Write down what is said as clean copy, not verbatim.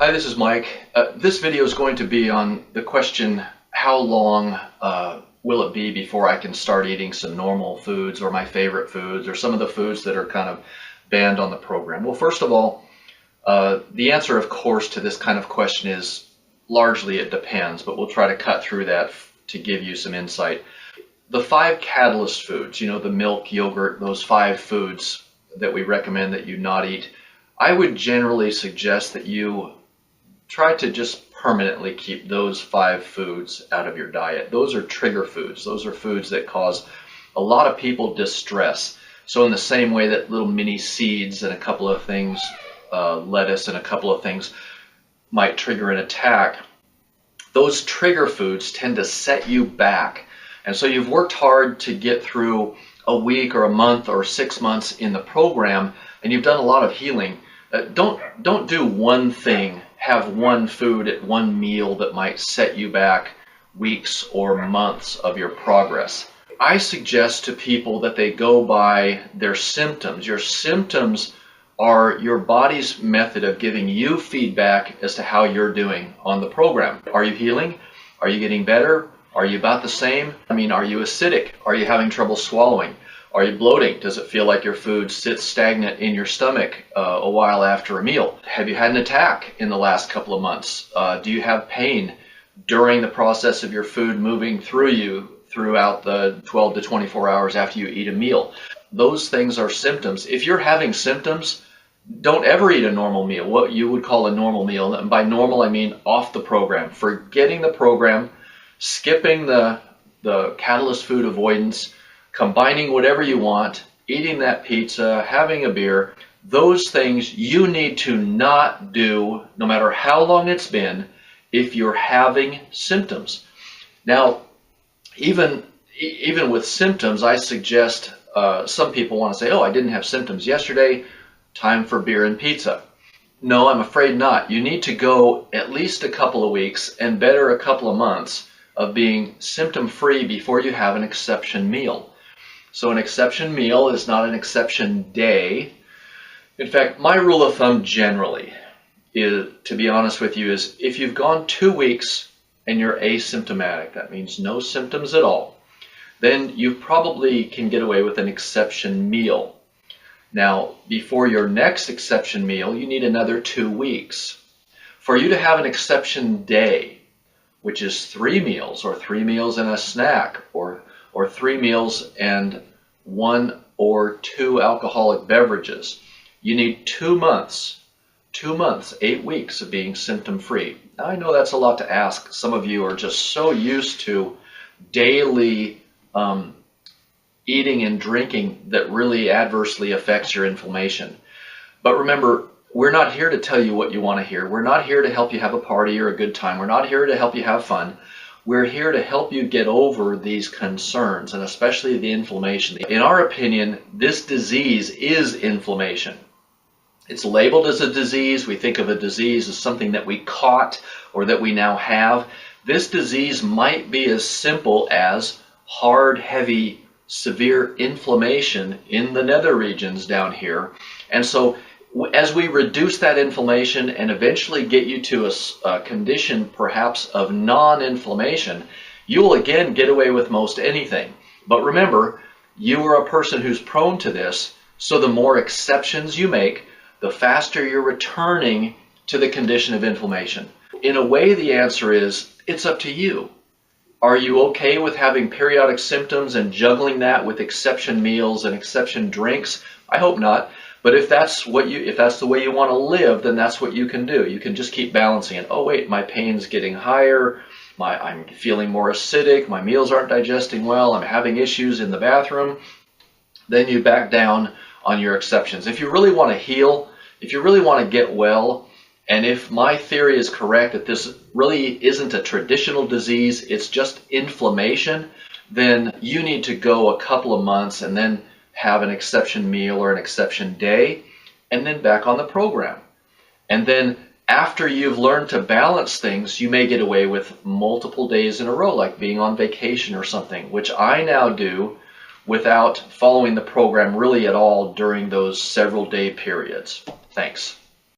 Hi, this is Mike. This video is going to be on the question, how long will it be before I can start eating some normal foods or my favorite foods or some of the foods that are kind of banned on the program? Well, first of all, the answer, of course, to this kind of question is largely it depends, but we'll try to cut through that to give you some insight. The 5 catalyst foods, the milk, yogurt, those 5 foods that we recommend that you not eat, I would generally suggest that you try to just permanently keep those 5 foods out of your diet. Those are trigger foods. Those are foods that cause a lot of people distress. So in the same way that little mini seeds and a couple of things, lettuce and a couple of things might trigger an attack, those trigger foods tend to set you back. And so you've worked hard to get through a week or a month or 6 months in the program, and you've done a lot of healing. Don't do one thing, have one food at one meal that might set you back weeks or months of your progress. I suggest to people that they go by their symptoms. Your symptoms are your body's method of giving you feedback as to how you're doing on the program. Are you healing? Are you getting better? Are you about the same? Are you acidic? Are you having trouble swallowing? Are you bloating? Does it feel like your food sits stagnant in your stomach a while after a meal? Have you had an attack in the last couple of months? Do you have pain during the process of your food moving through you throughout the 12 to 24 hours after you eat a meal? Those things are symptoms. If you're having symptoms, don't ever eat a normal meal, what you would call a normal meal. And by normal, I mean off the program. Forgetting the program, skipping the catalyst food avoidance, combining whatever you want, eating that pizza, having a beer, those things you need to not do no matter how long it's been if you're having symptoms. Now, even with symptoms, I suggest some people want to say, oh, I didn't have symptoms yesterday, time for beer and pizza. No, I'm afraid not. You need to go at least a couple of weeks and better a couple of months of being symptom-free before you have an exception meal. So an exception meal is not an exception day. In fact, my rule of thumb generally is, to be honest with you, is if you've gone 2 weeks and you're asymptomatic, that means no symptoms at all, then you probably can get away with an exception meal. Now, before your next exception meal, you need another 2 weeks. For you to have an exception day, which is 3 meals, or 3 meals and a snack, or 3 meals and 1 or 2 alcoholic beverages, you need 2 months, 8 weeks of being symptom-free. Now, I know that's a lot to ask. Some of you are just so used to daily eating and drinking that really adversely affects your inflammation. But remember, we're not here to tell you what you want to hear. We're not here to help you have a party or a good time. We're not here to help you have fun. We're here to help you get over these concerns, and especially the inflammation. In our opinion, this disease is inflammation. It's labeled as a disease. We think of a disease as something that we caught or that we now have. This disease might be as simple as hard, heavy, severe inflammation in the nether regions down here. And so as we reduce that inflammation and eventually get you to a condition perhaps of non-inflammation, you will again get away with most anything. But remember, you are a person who's prone to this, so the more exceptions you make, the faster you're returning to the condition of inflammation. In a way, the answer is, it's up to you. Are you okay with having periodic symptoms and juggling that with exception meals and exception drinks? I hope not. But if that's the way you want to live, then that's what you can do. You can just keep balancing it. Oh wait, my pain's getting higher, I'm feeling more acidic, my meals aren't digesting well, I'm having issues in the bathroom. Then you back down on your exceptions. If you really want to heal, if you really want to get well, and if my theory is correct that this really isn't a traditional disease, it's just inflammation, then you need to go a couple of months and then have an exception meal or an exception day, and then back on the program. And then after you've learned to balance things, you may get away with multiple days in a row, like being on vacation or something, which I now do without following the program really at all during those several day periods. Thanks.